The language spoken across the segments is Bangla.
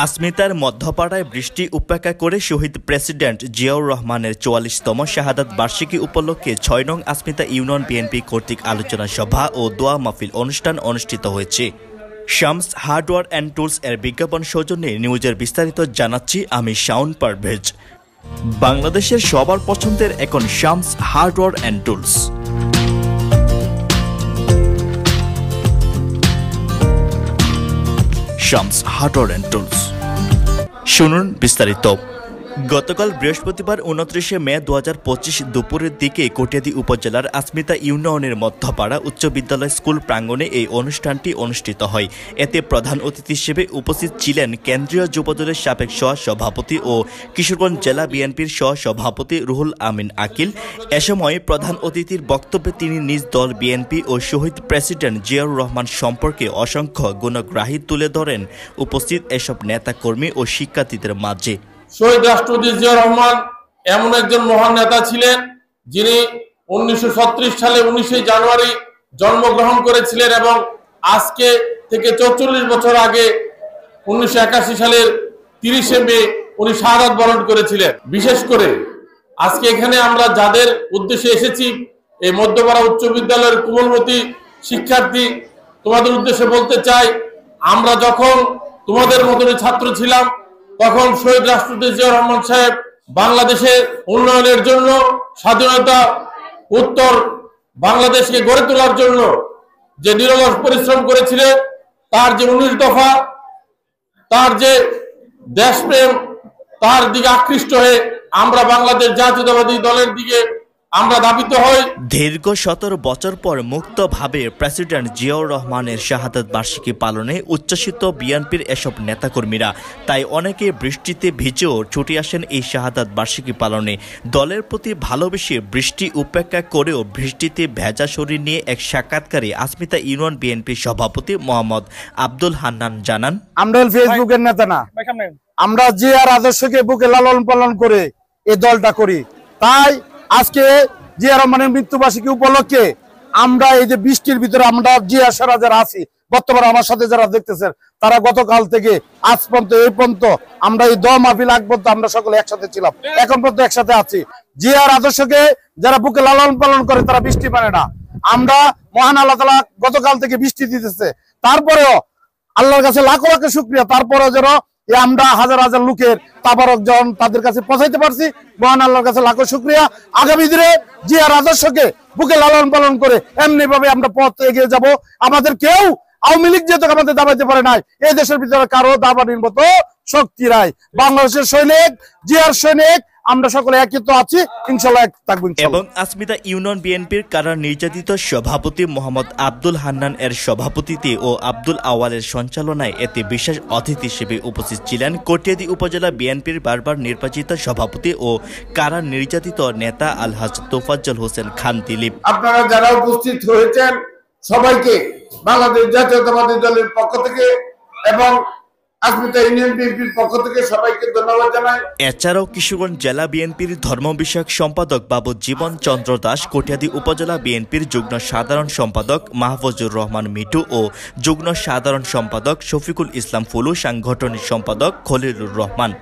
আসমিতার মধ্যপাড়ায় বৃষ্টি উপেক্ষা করে শহীদ প্রেসিডেন্ট জিয়াউর রহমানের ৪৪তম শাহাদাত বার্ষিকী উপলক্ষে ৬ নং আসমিতা ইউনিয়ন বিএনপি কর্তৃক আলোচনা সভা ও দোয়া মাহফিল অনুষ্ঠান অনুষ্ঠিত হয়েছে। শামস হার্ডওয়্যার অ্যান্ড টুলস এর বিজ্ঞাপন সৌজন্যে নিউজের বিস্তারিত জানাচ্ছি আমি শাওন পারভেজ। বাংলাদেশের সবার পছন্দের এখন Shams hardware and tools. Shams hardware and tools, শুনুন বিস্তারিত। গতকাল বৃহস্পতিবার ২৯শে মে ২০২৫ দুপুরের দিকে কটিয়াদী উপজেলার আসমিতা ইউনিয়নের মধ্যপাড়া উচ্চ বিদ্যালয় স্কুল প্রাঙ্গণে এই অনুষ্ঠানটি অনুষ্ঠিত হয়। এতে প্রধান অতিথি হিসেবে উপস্থিত ছিলেন কেন্দ্রীয় যুবদলের সাবেক সহ-সভাপতি ও কিশোরগঞ্জ জেলা বিএনপির সহ-সভাপতি রুহুল আমিন আকিল। এ সময় প্রধান অতিথির বক্তব্যে তিনি নিজ দল বিএনপি ও শহীদ প্রেসিডেন্ট জিয়াউর রহমান সম্পর্কে অসংখ্য গুণগ্রাহী তুলে ধরেন উপস্থিত এসব নেতাকর্মী ও শিক্ষার্থীদের মাঝে। শহীদ রাষ্ট্রপতি জিয়াউর রহমান এমন একজন মহান নেতা ছিলেন যিনি ১৯৩৬ সালে ১৯ জানুয়ারি জন্মগ্রহণ করেছিলেন এবং আজকে থেকে ৪৪ বছর আগে ১৯৮১ সালের ৩০শে মে উনি শাহাদাত বরণ করেছিলেন। বিশেষ করে আজকে এখানে আমরা যাদের উদ্দেশ্যে এসেছি, এই মধ্যপাড়া উচ্চ বিদ্যালয়ের কোমলমতি শিক্ষার্থী, তোমাদের উদ্দেশ্যে বলতে চাই, আমরা যখন তোমাদের মতনই ছাত্র ছিলাম তখন শহীদ রাষ্ট্রপতি জিয়াউর রহমান সাহেব বাংলাদেশের উন্নয়নের জন্য, স্বাধীনতা উত্তর বাংলাদেশকে গড়ে তোলার জন্য যে নিরলস পরিশ্রম করেছিলেন, তার যে ১৯ দফা, তার যে দেশপ্রেম, তার দিকে আকৃষ্ট হয়ে আমরা বাংলাদেশ জাতীয়তাবাদী দলের দিকে আমরা ধাবিত হই। দীর্ঘ ১৭ বছর পর মুক্তভাবে প্রেসিডেন্ট জিয়াউর রহমানের শাহাদাত বার্ষিকী পালনে উচ্ছ্বসিত বিএনপির এসব নেতাকর্মীরা। তাই অনেকে বৃষ্টিতে ভিজেও ছুটে আসেন এই শাহাদাত বার্ষিকী পালনে। দলের প্রতি ভালোবেসে বৃষ্টি উপেক্ষা করেও বৃষ্টিতে ভেজা শরীর নিয়ে এক সাক্ষাৎকারে আসমিতা ইউনিয়ন বিএনপির সভাপতি মোহাম্মদ আব্দুল হান্নান জানান, আমরা ফেসবুকের নেতা না, আমরা জিয়ার আদর্শকে বুকে লালন পালন করে এই দলটা করি। তাই আজকে জিয়া রহমানের মৃত্যুবার্ষিকী উপলক্ষে আমরা এই যে বৃষ্টির ভিতরে আমরা জিয়া সারা যারা আছি, বর্তমানে আমার সাথে যারা দেখতেছেন, তারা গতকাল থেকে আজ পর্যন্ত এই পর্যন্ত আমরা এই দোয়া মাহফিল আগ পর্যন্ত আমরা সকলে একসাথে ছিলাম, এখন পর্যন্ত একসাথে আছি। জিয়ার আদর্শকে যারা বুকে লালন পালন করে তারা বৃষ্টি মানে না। আমরা মহান আল্লাহ তাআলা গতকাল থেকে বৃষ্টি দিতেছে, তারপরেও আল্লাহর কাছে লাখো লাখো শুকরিয়া, তারপরেও যেন আমরা হাজার হাজার লোকের তাবারক যখন তাদের কাছে পৌঁছাইতে পারছি, মহান আল্লাহর কাছে লাখো শুকরিয়া। আগামী দিনে জিয়ার আদর্শকে বুকে লালন পালন করে এমনি ভাবে আমরা পথ এগিয়ে যাব। আমাদের কেউ আওয়ামী লীগ যেহেতু আমাদের দাবাইতে পারে নাই, এই দেশের ভিতরে কারো দাবানির মতো শক্তি নাই। বাংলাদেশের সৈনিক, জিয়ার সৈনিক, আমরা সকলে একত্র আছি, ইনশাআল্লাহ এক থাকবো। এবং আসমিতা ইউনিয়ন বিএনপির কারা নির্যাতিত সভাপতি মোহাম্মদ আব্দুল হান্নান এর সভাপতিত্বে ও আব্দুল আওয়ালের সঞ্চালনায় এতে বিশেষ অতিথি হিসেবে উপস্থিত ছিলেন কটিয়াদী উপজেলা বিএনপির বারবার নির্বাচিত সভাপতি ও কারা নির্যাতিত নেতা আলহাজ তোফাজ্জল হোসেন খান দিলীপ। আপনারা যারা উপস্থিত হয়েছেন সবাইকে বাংলাদেশ জাতীয়তাবাদী দলের পক্ষ থেকে এবং আসমিতা ইউনিয়ন বিএনপির পক্ষ থেকে সবাইকে ধন্যবাদ জানাই। এছাড়াও কিশোরগঞ্জ জেলা বিএনপির ধর্ম বিষয়ক সম্পাদক বাবু জীবন চন্দ্র দাস, কটিয়াদী উপজেলা বিএনপির যুগ্ম সাধারণ সম্পাদক মাহফুজুর রহমান মিঠু ও যুগ্ম সাধারণ সম্পাদক শফিকুল ইসলাম ফুলু, সাংগঠনিক সম্পাদক খলিলুর রহমান।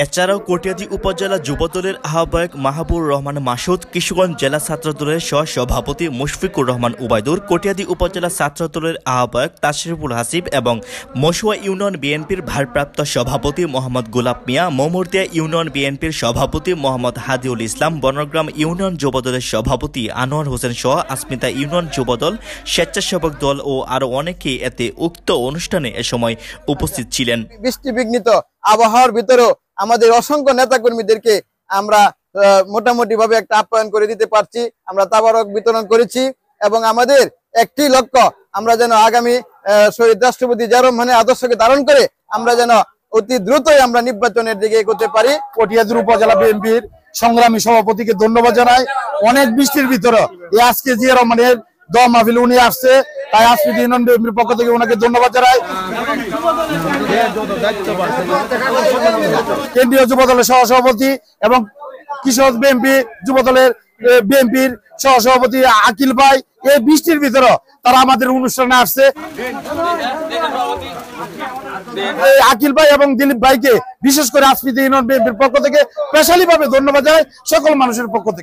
এছাড়াও কটিয়াদী উপজেলা যুবদলের আহ্বায়ক মাহবুর রহমান মাসুদ, কিশোরগঞ্জ জেলা ছাত্রদলের সহ-সভাপতি মুশফিকুর রহমান উবাইদুর, কটিয়াদী উপজেলা ছাত্রদলের আহ্বায়ক তাশরিফুল হাসিব এবং মশুয়া ইউনিয়ন বিএনপির ভারপ্রাপ্ত সভাপতি মোহাম্মদ গোলাপ মিয়া, মোমরদিয়া ইউনিয়ন বিএনপির সভাপতি মোহাম্মদ হাদিউল ইসলাম, বনগ্রাম ইউনিয়ন যুবদলের সভাপতি আনোয়ার হোসেন সহ আসমিতা ইউনিয়ন যুবদল, স্বেচ্ছাসেবক দল ও আরো অনেকে এতে উক্ত অনুষ্ঠানে এ সময় উপস্থিত ছিলেন। বৃষ্টি বিঘ্নিত আবহাওয়ার ভিতরেও আমাদের অসংখ্য নেতাকর্মীদেরকে আমরা মোটামুটি ভাবে একটা আপ্যায়ন করে দিতে পারছি, আমরা তাবারক বিতরণ করেছি এবং আমাদের একটি লক্ষ্য, আমরা যেন আগামী শহীদ রাষ্ট্রপতি জিয়াউর রহমানের আদর্শকে ধারণ করে আমরা যেন অতি দ্রুতই আমরা নির্বাচনের দিকে এগোতে পারি। কটিয়াদী উপজেলা বিএনপির সংগ্রামী সভাপতিকে ধন্যবাদ জানাই। অনেক বৃষ্টির ভিতরে আজকে জিয়া রহমানের দোয়া মাহফিল উনি আসছে, তাই আসমিতা ইউনিয়ন বিএনপির পক্ষ থেকে ওনাকে ধন্যবাদ জানাই। কেন্দ্রীয় যুবদলের সহসভাপতি এবং কৃষক বিএনপি যুবদলের বিএনপির সহসভাপতি আকিল ভাই এই বৃষ্টির ভিতরে তারা আমাদের অনুষ্ঠানে আসছে। আকিল ভাই এবং দিলীপ ভাইকে বিশেষ করে আসফিদি ইউনিয়ন বিএনপির পক্ষ থেকে স্পেশালি ভাবে ধন্যবাদ জানাই সকল মানুষের পক্ষ থেকে।